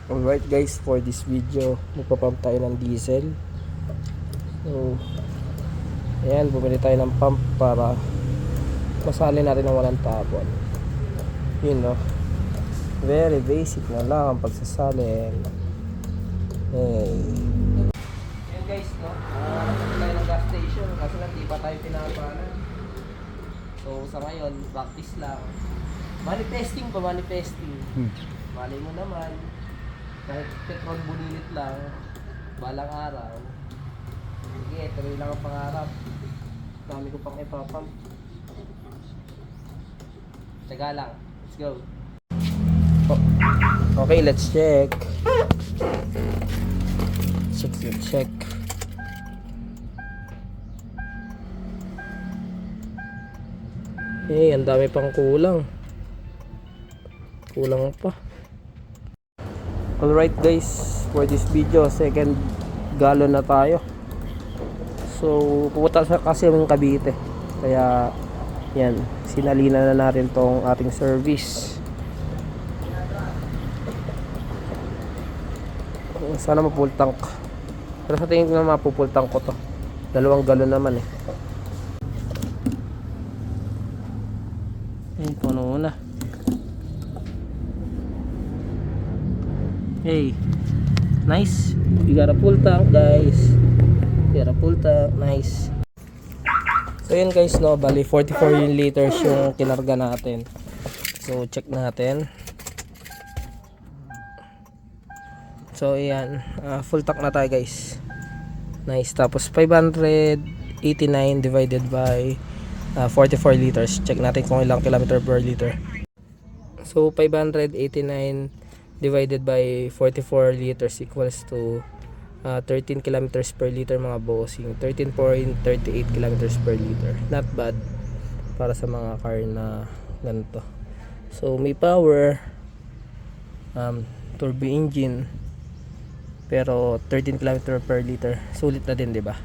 Alright guys, for this video magpapump tayo ng diesel. So ayan, bumili tayo ng pump para masali natin ng walang tapon. Yun no, very basic na lang ang pagsasalin. Ayan guys no, tayo ng gas station kasi hindi pa tayo pinapanan. So sa ngayon, practice lang. Manifesting. Malay mo naman, kahit petrol bulilit lang, balang araw, sige, tuloy lang ang pangarap. Dami ko pang ipapump. Tsaga lang, let's go. Okay, let's check. Check. Eh, ang dami pang kulang pa. Alright guys, for this video, second gallon na tayo. So pupunta sa kasi yung Cavite, kaya yan, sinalina na natin tong ating service. Sana ma-full tank, pero sa tingin ko na ma-full tank ko to. 2 galon naman eh. Ayun, puno na. Hey, nice. We got a full tank guys. Nice. So yun guys no, bali 44 liters yung kinarga natin. So check natin. So ayan, full tank na tayo guys. Nice. Tapos 589 divided by 44 liters. Check natin kung ilang kilometer per liter. So 589 divided by 44 liters equals to 13 kilometers per liter mga bossing. 13.38 kilometers per liter. Not bad para sa mga car na ganito. So may power, turbo engine, pero 13 kilometer per liter sulit na din, 'di ba?